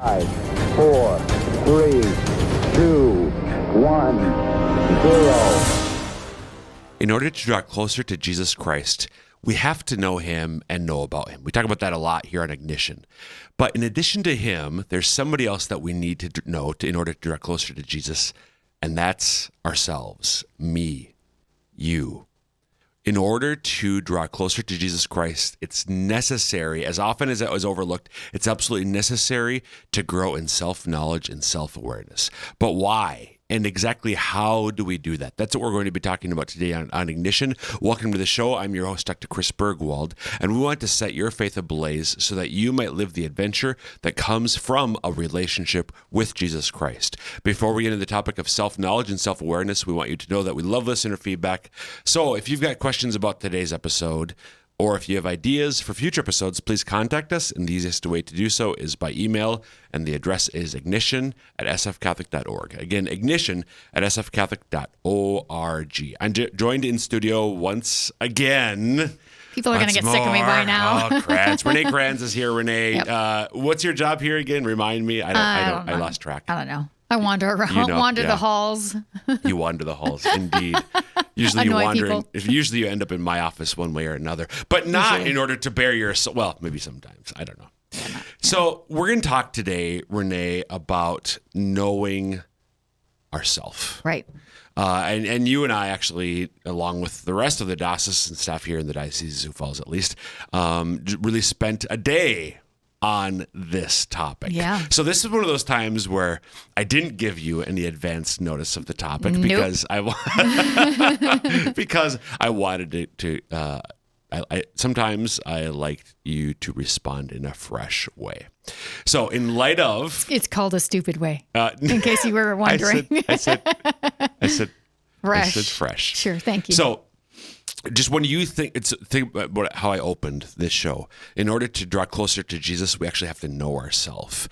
5, 4, 3, 2, 1, 0. In order to draw closer to Jesus Christ, we have to know him and know about him. We talk about that a lot here on Ignition. But in addition to him, there's somebody else that we need to know in order to draw closer to Jesus, and that's ourselves, me, you. In order to draw closer to Jesus Christ, it's necessary, as often as it was overlooked, it's absolutely necessary to grow in self-knowledge and self-awareness. But why? And exactly how do we do that? That's what we're going to be talking about today on Ignition. Welcome to the show. I'm your host, Dr. Chris Bergwald, and we want to set your faith ablaze so that you might live the adventure that comes from a relationship with Jesus Christ. Before we get into the topic of self-knowledge and self-awareness, we want you to know that we love listener feedback. So if you've got questions about today's episode, or if you have ideas for future episodes, please contact us. And the easiest way to do so is by email. And the address is ignition@sfcatholic.org. Again, ignition@sfcatholic.org. I'm joined in studio once again. People are going to get sick of me by now. Oh, Kranz. Renae Kranz is here. Renae, Yep. What's your job here again? Remind me. I lost track. I don't know. I wander around, the halls. You wander the halls, indeed. Usually you wander. Usually you end up in my office one way or another, but not in order to bear your soul. Well, maybe sometimes. I don't know. Yeah. So we're going to talk today, Renae, about knowing ourself. Right. And you and I actually, along with the rest of the diocesan staff here in the Diocese of Sioux Falls, at least, really spent a day on this topic. Yeah. So this is one of those times where I didn't give you any advance notice of the topic because I wanted to sometimes I like you to respond in a fresh way. So in light of, it's called a stupid way. In case you were wondering, I said fresh. I said fresh. Sure. Thank you. So, just when you think about how I opened this show, in order to draw closer to Jesus, we actually have to know ourselves.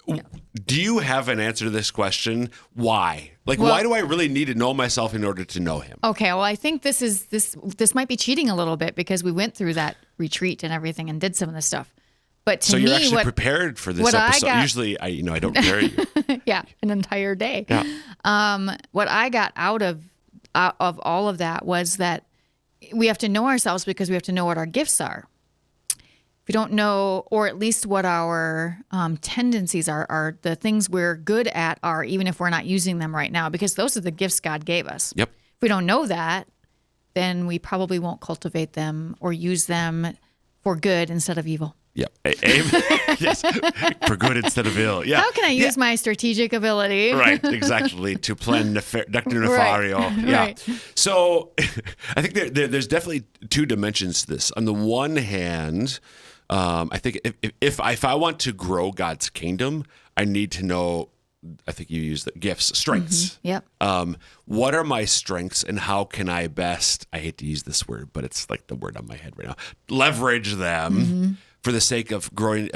Yeah. Do you have an answer to this question? Why? Why do I really need to know myself in order to know him? Okay, well, I think this might be cheating a little bit because we went through that retreat and everything and did some of this stuff. But to so me, you're actually prepared for this episode. Usually, I don't prepare you. Yeah, an entire day. Yeah. What I got out of all of that was that we have to know ourselves because we have to know what our gifts are. If we don't know, or at least what our tendencies are the things we're good at are, even if we're not using them right now, because those are the gifts God gave us. Yep. If we don't know that, then we probably won't cultivate them or use them for good instead of evil. Yep. Yes. For good instead of ill. Yeah. How can I use my strategic ability? Right. Exactly. To plan Dr. Nefario. Right. Yeah. Right. So I think there's definitely two dimensions to this. On the one hand, I think if I want to grow God's kingdom, I need to know, I think you use the gifts, strengths. Mm-hmm. Yep. What are my strengths and how can I best, I hate to use this word, but it's like the word on my head right now, leverage them for the sake of growing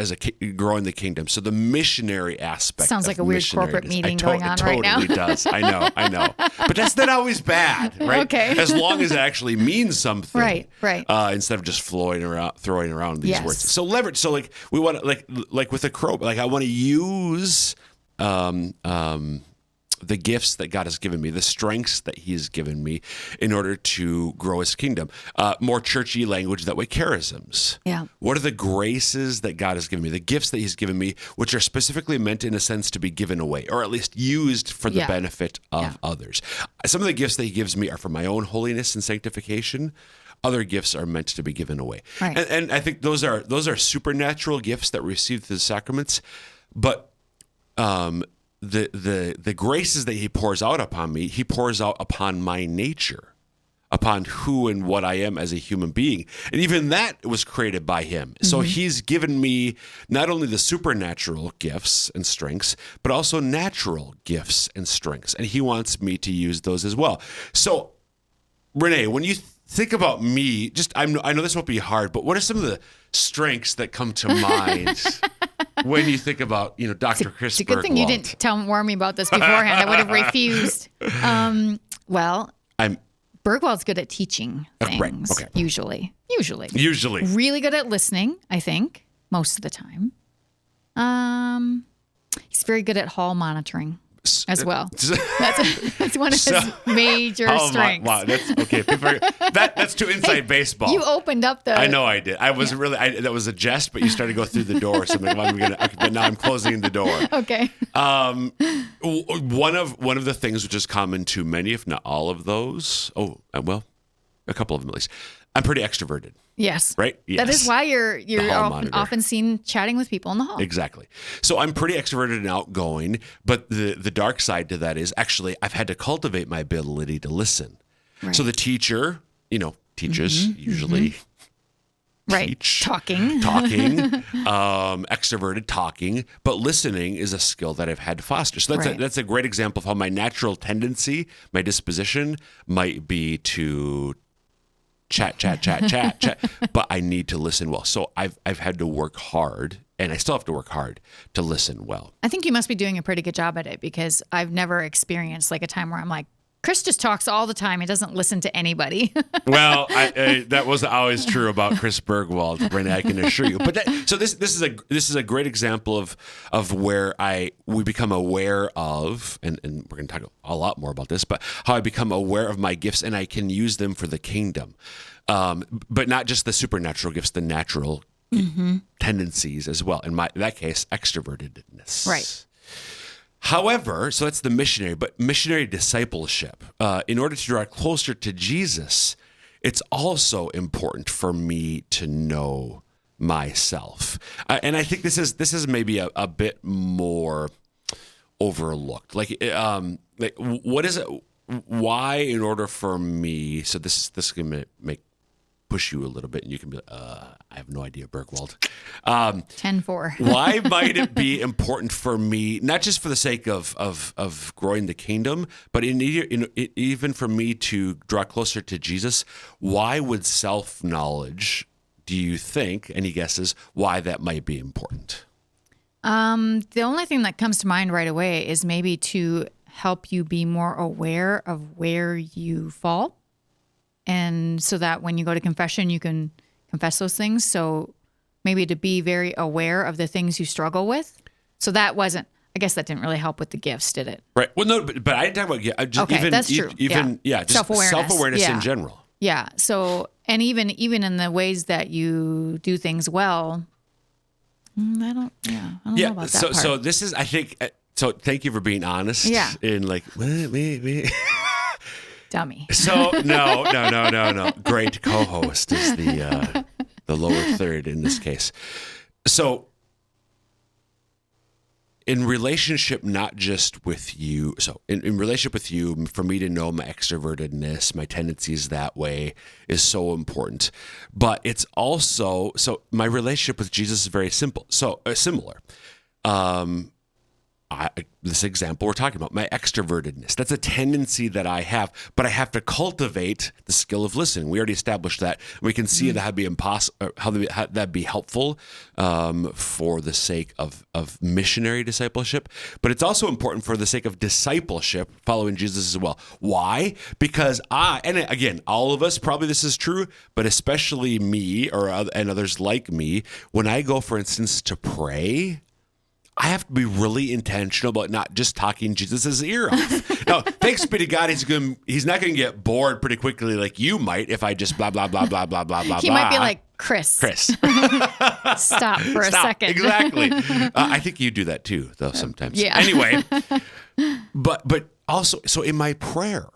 growing the kingdom. So the missionary aspect sounds like a weird corporate meeting going on right now. It totally does. I know. But that's not always bad, right? Okay. As long as it actually means something. Right. Instead of just throwing around these words. So leverage. So we want to like with a crow, I want to use the gifts that God has given me, the strengths that he has given me in order to grow his kingdom. More churchy language that way, charisms. Yeah. What are the graces that God has given me, the gifts that he's given me, which are specifically meant in a sense to be given away, or at least used for the benefit of others. Some of the gifts that he gives me are for my own holiness and sanctification. Other gifts are meant to be given away. Right. And I think those are supernatural gifts that we receive through the sacraments, but the graces that he pours out upon me, he pours out upon my nature, upon who and what I am as a human being. And even that was created by him. Mm-hmm. So he's given me not only the supernatural gifts and strengths, but also natural gifts and strengths. And he wants me to use those as well. So, Renae, when you think about me, I know this won't be hard, but what are some of the strengths that come to mind when you think about, Dr. Chris Bergwald? It's a good thing you didn't warn me about this beforehand. I would have refused. Bergwald's good at teaching things, right. Okay. Usually. Usually. Really good at listening, I think, most of the time. He's very good at hall monitoring as well. That's one of his major strengths. Wow, that's okay. That's too inside baseball. You opened up the. I know I did. I wasn't really. That was a jest, but you started to go through the door. So but now I'm closing the door. Okay. One of the things which is common to many, if not all of those. A couple of them at least. I'm pretty extroverted. Yes. Right? Yes. That is why you're monitor. often seen chatting with people in the hall. Exactly. So I'm pretty extroverted and outgoing, but the dark side to that is actually I've had to cultivate my ability to listen. Right. So the teacher, teaches usually teach. Talking, extroverted talking, but listening is a skill that I've had to foster. So that's a great example of how my natural tendency, my disposition might be to chat, but I need to listen well. So I've had to work hard, and I still have to work hard to listen well. I think you must be doing a pretty good job at it, because I've never experienced like a time where I'm like, Chris just talks all the time. He doesn't listen to anybody. Well, that wasn't always true about Chris Bergwald, Renae, I can assure you. But this is a great example of where we become aware of, and we're going to talk a lot more about this, but how I become aware of my gifts and I can use them for the kingdom, but not just the supernatural gifts, the natural tendencies as well. In that case, extrovertedness. Right. However, so that's the missionary, but missionary discipleship. In order to draw closer to Jesus, it's also important for me to know myself. And I think this is maybe a bit more overlooked. Like what is it? Why, in order for me, so this is going to push you a little bit, and you can be like, I have no idea, Bergwald. 10-4. Why might it be important for me, not just for the sake of growing the kingdom, but even for me to draw closer to Jesus? Why would self-knowledge, do you think, any guesses, why that might be important? The only thing that comes to mind right away is maybe to help you be more aware of where you fall. And so that when you go to confession, you can confess those things. So maybe to be very aware of the things you struggle with. So I guess that didn't really help with the gifts, did it? Right. Well, no, but I didn't talk about just that's true. Just self-awareness in general. Yeah. So, and even in the ways that you do things well, I don't know about that part. So this is, I think, so thank you for being honest. Yeah. In like, me. Dummy. So no. Great co-host is the lower third in this case. So in relationship, not just with you. So in relationship with you, for me to know my extrovertedness, my tendencies that way is so important. But it's also, so my relationship with Jesus is very similar. This example we're talking about, my extrovertedness, that's a tendency that I have, but I have to cultivate the skill of listening. We already established that. We can see that that'd be helpful for the sake of missionary discipleship, but it's also important for the sake of discipleship, following Jesus as well. Why? Because and again, all of us, probably this is true, but especially me and others like me, when I go, for instance, to pray, I have to be really intentional about not just talking Jesus' ear off. Now, thanks be to God, he's not going to get bored pretty quickly like you might if I just blah, blah, blah, blah, blah, blah, blah. He might be like, Chris. Stop for a second. Exactly. I think you do that too, though, sometimes. Yeah. Anyway, but also, so in my prayer,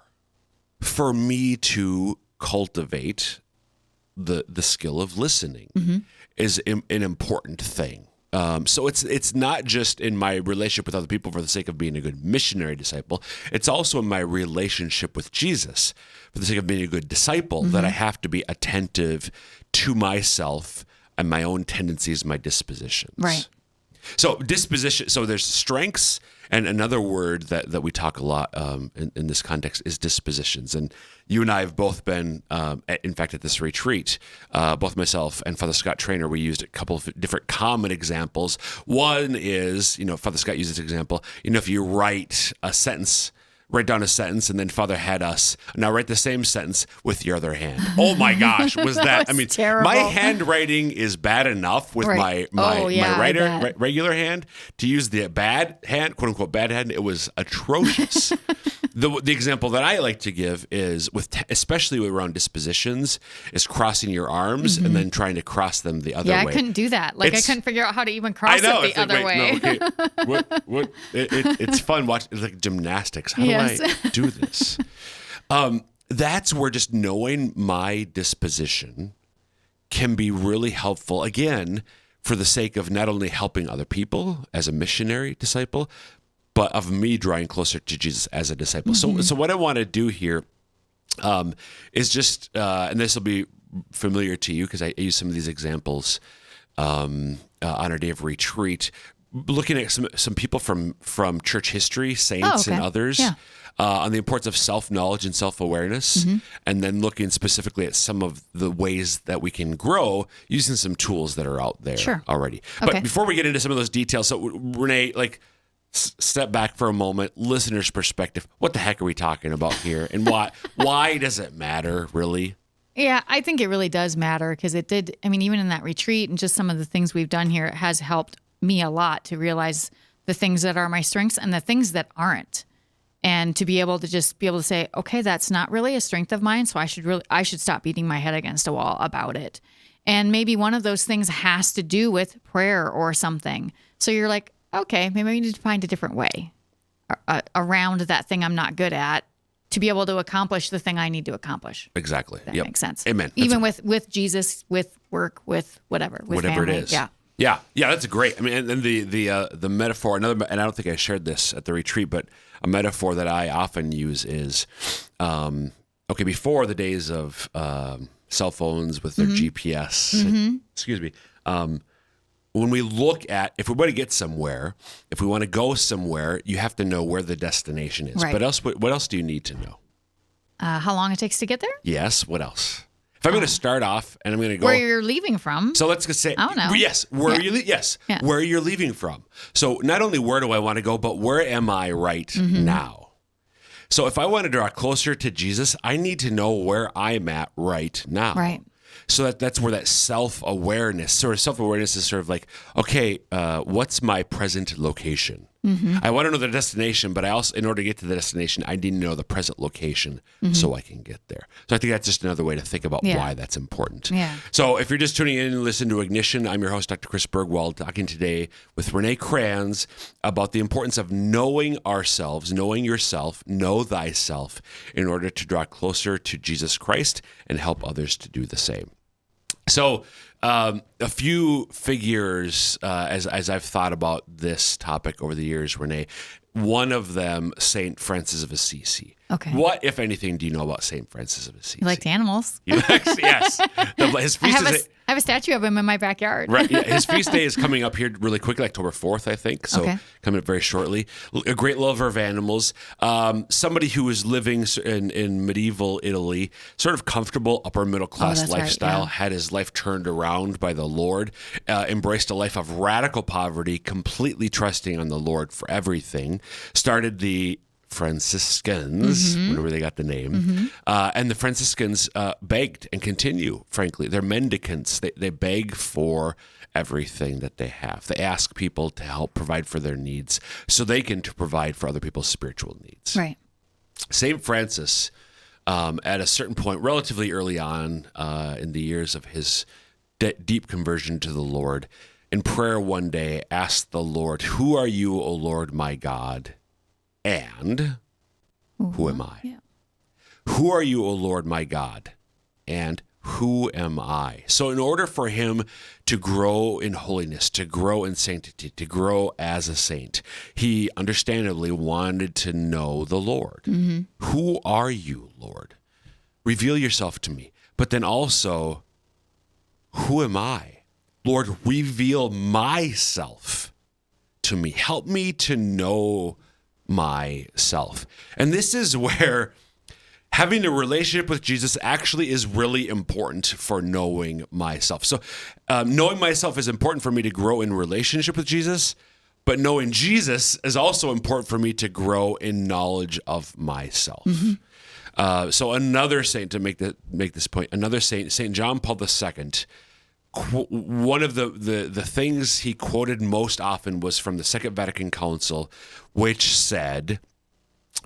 for me to cultivate the skill of listening is an important thing. So it's not just in my relationship with other people for the sake of being a good missionary disciple. It's also in my relationship with Jesus for the sake of being a good disciple that I have to be attentive to myself and my own tendencies, my dispositions. Right. So disposition. So there's strengths, and another word that we talk a lot in this context is dispositions. And you and I have both been, in fact, at this retreat, both myself and Father Scott Trainer, we used a couple of different common examples. One is, Father Scott used this example, if you write a sentence write down a sentence, and then Father had us now write the same sentence with your other hand. Oh my gosh, was that? was terrible. My handwriting is bad enough with Right. my I bet. regular hand. To use the bad hand, quote unquote bad hand, it was atrocious. The example that I like to give is especially around dispositions, is crossing your arms and then trying to cross them the other way. Yeah, I couldn't do that. Like, I couldn't figure out how to even cross it the it's like, other way. No, okay. It's fun watching. It's like gymnastics. How Yes. do I do this? That's where just knowing my disposition can be really helpful. Again, for the sake of not only helping other people as a missionary disciple, but of me drawing closer to Jesus as a disciple. So what I want to do here is just, and this will be familiar to you because I use some of these examples on our day of retreat, looking at some people from church history, saints and others, on the importance of self-knowledge and self-awareness, and then looking specifically at some of the ways that we can grow using some tools that are out there already. Okay. But before we get into some of those details, so Renae, like, step back for a moment, listener's perspective. What the heck are we talking about here? And why does it matter, really? Yeah, I think it really does matter because it did. I mean, even in that retreat and just some of the things we've done here, it has helped me a lot to realize the things that are my strengths and the things that aren't. And to be able to say, okay, that's not really a strength of mine. So I should stop beating my head against a wall about it. And maybe one of those things has to do with prayer or something. So you're like, okay, maybe I need to find a different way around that thing I'm not good at to be able to accomplish the thing I need to accomplish. Exactly. That makes sense. Amen. Even with Jesus, with work, with whatever whatever family. it is. Yeah. Yeah, that's great. I mean, and the metaphor, and I don't think I shared this at the retreat, but a metaphor that I often use is, before the days of cell phones with their GPS, excuse me, when we look at, if we want to get somewhere, if we want to go somewhere, you have to know where the destination is. Right. But what else do you need to know? How long it takes to get there? Yes, what else? If I'm going to start off and I'm going to go Where you're leaving from. So let's just say, I don't know. Yes, where you're leaving from. So not only where do I want to go, but where am I right now? So if I want to draw closer to Jesus, I need to know where I'm at right now. Right. So that's where that self-awareness is sort of like, okay, what's my present location? I want to know the destination, but I also, in order to get to the destination, I need to know the present location so I can get there. So I think that's just another way to think about why that's important. Yeah. So if you're just tuning in and listening to Ignition, I'm your host, Dr. Chris Bergwald, talking today with Renae Kranz about the importance of knowing ourselves, knowing yourself, know thyself, in order to draw closer to Jesus Christ and help others to do the same. So a few figures, as I've thought about this topic over the years, Renae, one of them, St. Francis of Assisi. Okay. What, if anything, do you know about St. Francis of Assisi? He liked animals. Yes. His feast I have a statue of him in my backyard. Right. Yeah, his feast day is coming up here really quickly, October 4th, I think. So coming up very shortly. A great lover of animals. Somebody who was living in medieval Italy, sort of comfortable upper middle class lifestyle, had his life turned around by the Lord, embraced a life of radical poverty, completely trusting on the Lord for everything, started the Franciscans, whenever they got the name, and the Franciscans begged and continue, frankly. They're mendicants. They beg for everything that they have. They ask people to help provide for their needs so they can provide for other people's spiritual needs. Right. St. Francis, at a certain point, relatively early on in the years of his deep conversion to the Lord, in prayer one day asked the Lord, "Who are you, O Lord my God? And who am I?" Yeah. Who are you, O Lord my God? And who am I? So in order for him to grow in holiness, to grow in sanctity, to grow as a saint, he understandably wanted to know the Lord. Who are you, Lord? Reveal yourself to me. But then also, who am I? Lord, reveal myself to me. Help me to know myself. And this is where having a relationship with Jesus actually is really important for knowing myself. So knowing myself is important for me to grow in relationship with Jesus, But knowing Jesus is also important for me to grow in knowledge of myself. So another saint, to make this point, another saint, St. John Paul II, one of the things he quoted most often was from the Second Vatican Council, which said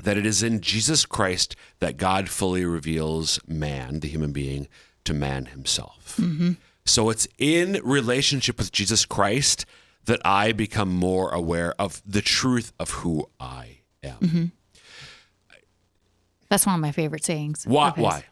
that it is in Jesus Christ that God fully reveals man, the human being, to man himself. So it's in relationship with Jesus Christ that I become more aware of the truth of who I am. That's one of my favorite sayings. Why? I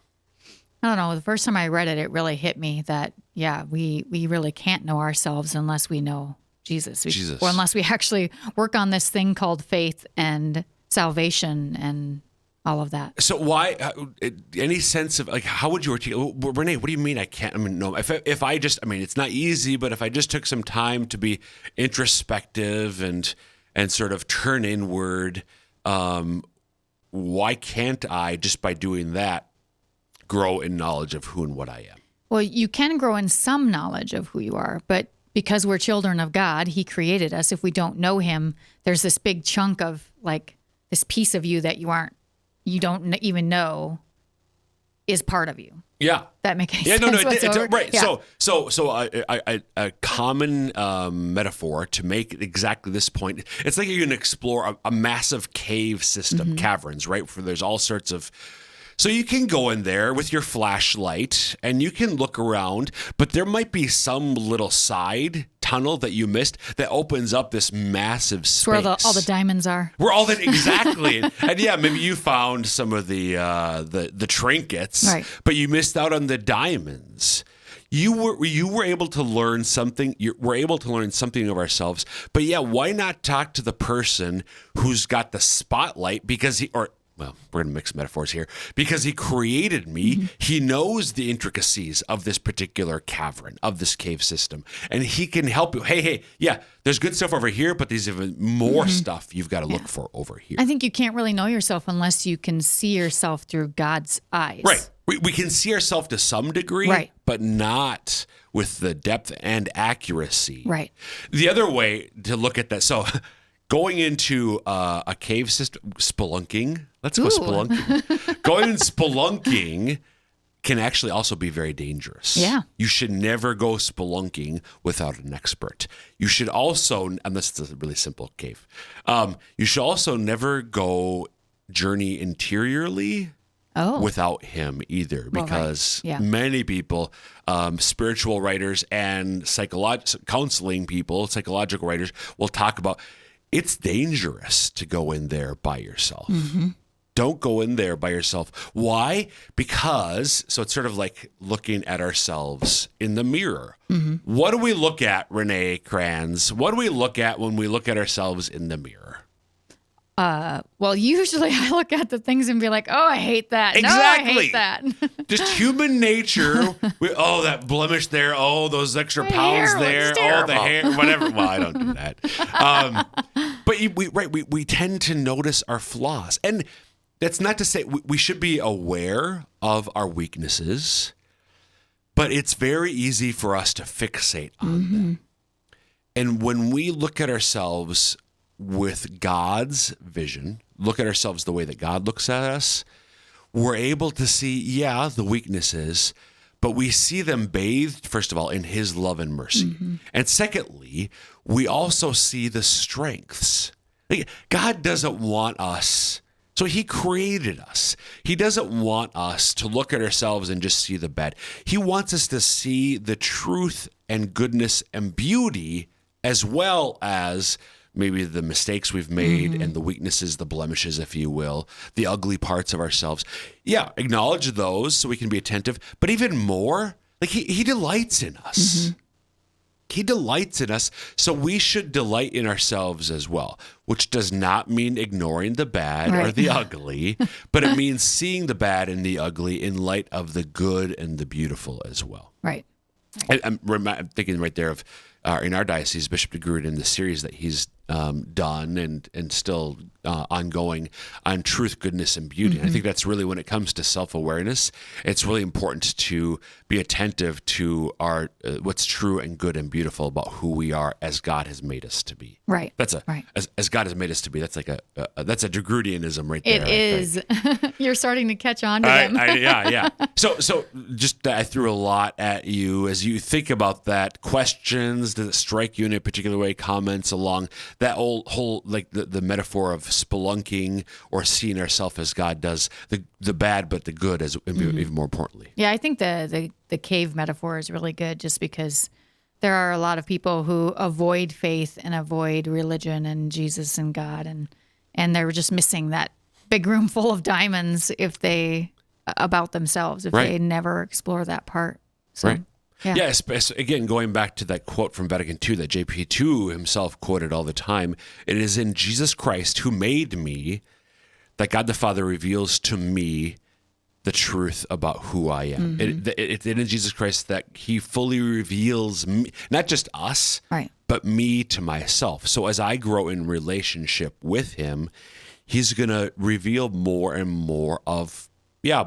don't know. The first time I read it, it really hit me that, we really can't know ourselves unless we know Jesus. Or unless we actually work on this thing called faith and salvation and all of that. So why, any sense of, like, how would you articulate, Renae, what do you mean I can't, no, if I just, it's not easy, but if I just took some time to be introspective and sort of turn inward, why can't I, just by doing that, grow in knowledge of who and what I am? Well, you can grow in some knowledge of who you are, but because we're children of God, he created us. If we don't know him, there's this big chunk of, like, this piece of you that you don't even know is part of you. Yeah. That make any sense? Right. Yeah. So a common metaphor to make exactly this point, it's like you're going to explore a massive cave system, caverns, right? Where there's all sorts of, so you can go in there with your flashlight and you can look around, but there might be some little side tunnel that you missed that opens up this massive space. Where all the diamonds are. Exactly. And yeah, maybe you found some of the trinkets, right, but you missed out on the diamonds. You were able to learn something. We're able to learn something of ourselves. But yeah, why not talk to the person who's got the spotlight well, we're going to mix metaphors here, because he created me. He knows the intricacies of this particular cavern, of this cave system, and he can help you. Hey, yeah, there's good stuff over here, but there's even more stuff you've got to look for over here. I think you can't really know yourself unless you can see yourself through God's eyes. Right. We can see ourselves to some degree, right, but not with the depth and accuracy. Right. The other way to look at that, so going into a cave system, spelunking. Let's go spelunking. Going and spelunking can actually also be very dangerous. Yeah. You should never go spelunking without an expert. You should also, unless it's a really simple cave, you should also never go journey interiorly without him either, because many people, spiritual writers and counseling people, psychological writers will talk about it's dangerous to go in there by yourself. Don't go in there by yourself. Why? Because, so it's sort of like looking at ourselves in the mirror. What do we look at, Renae Kranz? What do we look at when we look at ourselves in the mirror? Well, usually I look at the things and be like, oh, I hate that. Exactly. No, I hate that. Just human nature. That blemish there. Oh, those extra pounds there. Oh, the hair, whatever. Well, I don't do that. But we tend to notice our flaws. And that's not to say we should be aware of our weaknesses, but it's very easy for us to fixate on them. And when we look at ourselves with God's vision, look at ourselves the way that God looks at us, we're able to see, the weaknesses, but we see them bathed, first of all, in his love and mercy. And secondly, we also see the strengths. God doesn't want us, so he created us. He doesn't want us to look at ourselves and just see the bad. He wants us to see the truth and goodness and beauty, as well as maybe the mistakes we've made and the weaknesses, the blemishes, if you will, the ugly parts of ourselves. Yeah, acknowledge those so we can be attentive. But even more, like he delights in us. He delights in us, so we should delight in ourselves as well, which does not mean ignoring the bad or the ugly, but it means seeing the bad and the ugly in light of the good and the beautiful as well. Right. I'm thinking right there of, in our diocese, Bishop DeGroote, in the series that he's done and still ongoing on truth, goodness, and beauty. And I think that's really, when it comes to self-awareness, it's really important to be attentive to our what's true and good and beautiful about who we are as God has made us to be. Right. That's right. As God has made us to be. That's like that's a Degrudianism right there. It is. You're starting to catch on to them. Yeah. So just I threw a lot at you as you think about that. Questions, does it strike you in a particular way? Comments along that whole like the metaphor of spelunking, or seeing ourselves as God does, the bad but the good, as even more importantly. Yeah, I think the cave metaphor is really good, just because there are a lot of people who avoid faith and avoid religion and Jesus and God, and they're just missing that big room full of diamonds about themselves if they never explore that part. So, right. Yeah. Again, going back to that quote from Vatican II that JP2 himself quoted all the time, it is in Jesus Christ, who made me, that God the Father reveals to me the truth about who I am. It's in Jesus Christ that he fully reveals me, not just us, but me to myself. So as I grow in relationship with him, he's going to reveal more and more of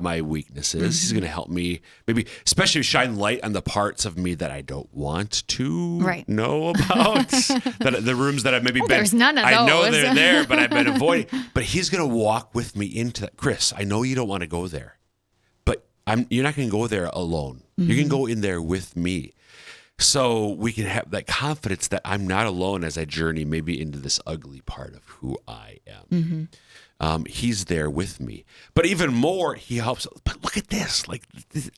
my weaknesses. He's going to help me, maybe especially shine light on the parts of me that I don't want to know about. That the rooms that I've maybe been. There's none of those. I know they're there, but I've been avoiding. But he's going to walk with me into that. Chris, I know you don't want to go there, but you're not going to go there alone. You can go in there with me. So we can have that confidence that I'm not alone as I journey maybe into this ugly part of who I am. He's there with me. But even more, he helps. But look at this. Like,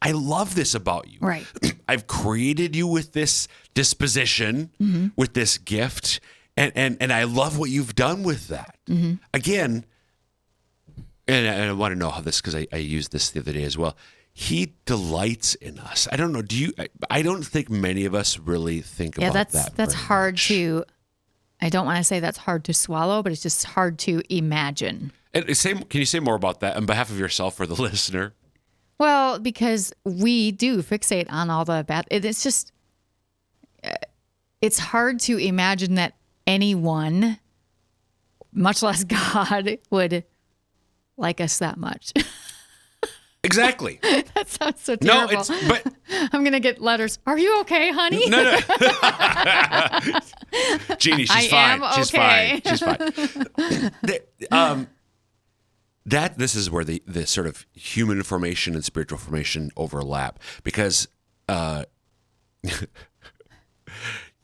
I love this about you. Right. I've created you with this disposition, with this gift, and I love what you've done with that. Again, and I want to know how this, because I used this the other day as well. He delights in us. I don't know. I don't think many of us really think about that. That's hard to. I don't want to say that's hard to swallow, but it's just hard to imagine. And can you say more about that on behalf of yourself or the listener? Well, because we do fixate on all the bad. It's just, it's hard to imagine that anyone, much less God, would like us that much. Exactly. That sounds so terrible. But I'm gonna get letters. Are you okay, honey? No. Jeannie, she's fine. Am She's okay. fine. She's fine. This is where the sort of human formation and spiritual formation overlap, because you're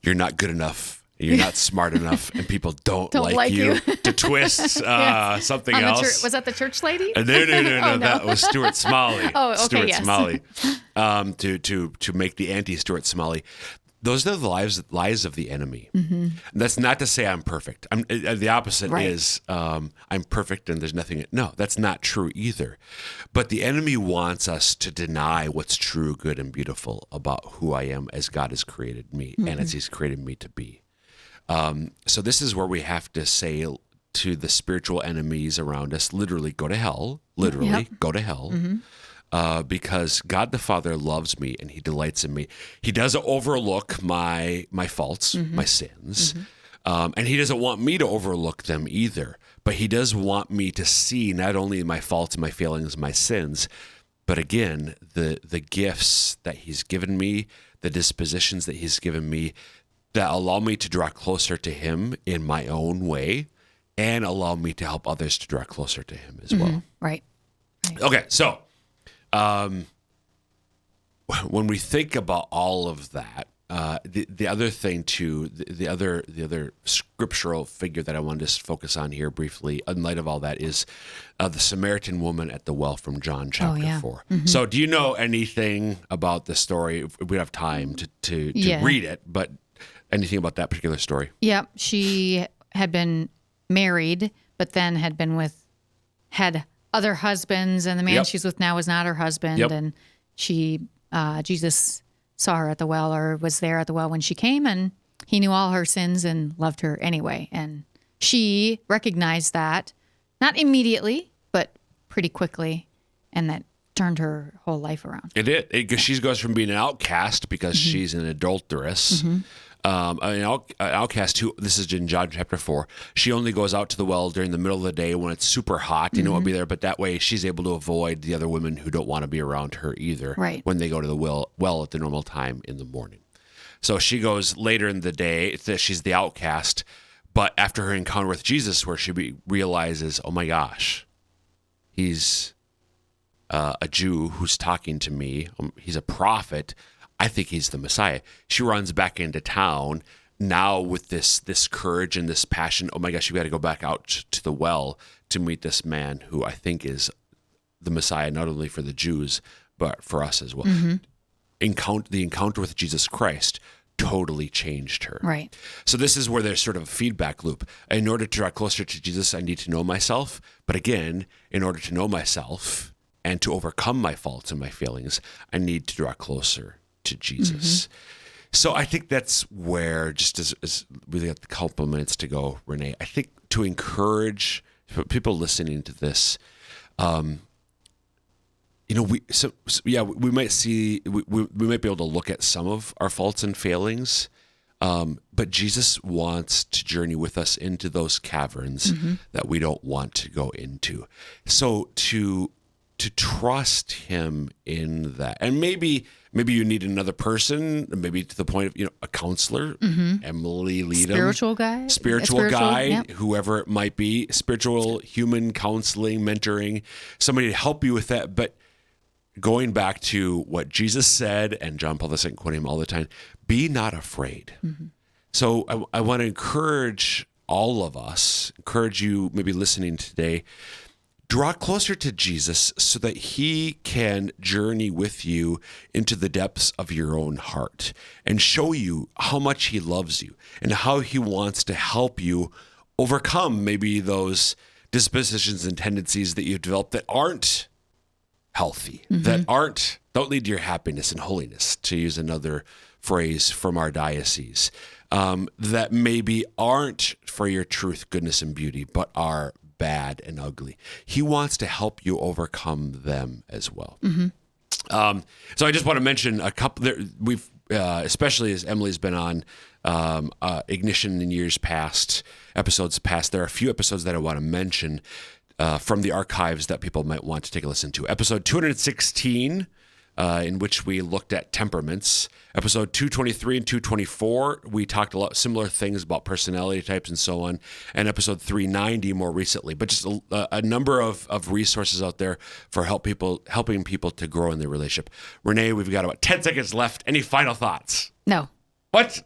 not good enough. You're not smart enough, and people don't like you to twist something else. Was that the church lady? No. No. That was Stuart Smalley. Oh, okay, Stuart yes. Smalley. To make the anti-Stuart Smalley. Those are the lies of the enemy. That's not to say I'm perfect. The opposite is I'm perfect and there's nothing. No, that's not true either. But the enemy wants us to deny what's true, good, and beautiful about who I am as God has created me and as he's created me to be. So this is where we have to say to the spiritual enemies around us, literally go to hell, go to hell, because God the Father loves me and he delights in me. He doesn't overlook my faults, my sins, and he doesn't want me to overlook them either, but he does want me to see not only my faults, my failings, my sins, but again, the gifts that he's given me, the dispositions that he's given me, that allow me to draw closer to him in my own way and allow me to help others to draw closer to him as well. Right. Okay, so when we think about all of that, the other thing too, the other scriptural figure that I wanted to focus on here briefly, in light of all that, is the Samaritan woman at the well from John chapter 4. So, do you know anything about the story? If we have time to read it, but anything about that particular story? Yep. She had been married, but then had other husbands, and the man she's with now was not her husband. And Jesus saw her at the well, or was there at the well when she came, and he knew all her sins and loved her anyway. And she recognized that, not immediately, but pretty quickly, and that turned her whole life around. It did, because she goes from being an outcast because she's an adulteress, an outcast who, this is in John chapter 4, she only goes out to the well during the middle of the day when it's super hot. You know, it'll be there, but that way she's able to avoid the other women who don't want to be around her either when they go to the well at the normal time in the morning. So she goes later in the day. She's the outcast, but after her encounter with Jesus, where she realizes, oh my gosh, he's a Jew who's talking to me. He's a prophet. I think he's the Messiah. She runs back into town now with this courage and this passion. Oh my gosh, you got to go back out to the well to meet this man who I think is the Messiah, not only for the Jews, but for us as well. The encounter with Jesus Christ totally changed her. Right. So this is where there's sort of a feedback loop. In order to draw closer to Jesus, I need to know myself. But again, in order to know myself and to overcome my faults and my failings, I need to draw closer to Jesus. So I think that's where, just as we got a couple minutes to go, Renae, I think to encourage people listening to this, we might see, we might be able to look at some of our faults and failings, but Jesus wants to journey with us into those caverns that we don't want to go into. So to trust him in that, and maybe you need another person, maybe to the point of a counselor, Emily Leadham, spiritual guide, whoever it might be, spiritual human counseling, mentoring, somebody to help you with that. But going back to what Jesus said, and John Paul II quoting him all the time, be not afraid. So I want to encourage all of us, encourage you maybe listening today, draw closer to Jesus so that he can journey with you into the depths of your own heart and show you how much he loves you and how he wants to help you overcome maybe those dispositions and tendencies that you've developed that aren't healthy, that don't lead to your happiness and holiness, to use another phrase from our diocese, that maybe aren't for your truth, goodness, and beauty, but are bad and ugly. He wants to help you overcome them as well. So I just want to mention a couple there. We've, especially as Emily's been on Ignition in years past, episodes past, there are a few episodes that I want to mention from the archives that people might want to take a listen to. Episode 216, in which we looked at temperaments. Episode 223 and 224, we talked a lot similar things about personality types and so on. And episode 390 more recently. But just a number of resources out there for helping people to grow in their relationship. Renae, we've got about 10 seconds left. Any final thoughts? No. What?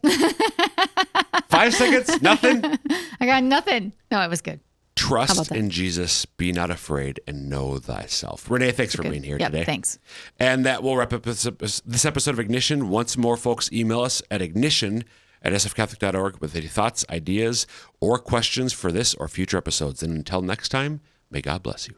5 seconds? Nothing? I got nothing. No, it was good. Trust in Jesus, be not afraid, and know thyself. Renae, thanks for being here today. Thanks. And that will wrap up this episode of Ignition. Once more, folks, email us at ignition@sfcatholic.org with any thoughts, ideas, or questions for this or future episodes. And until next time, may God bless you.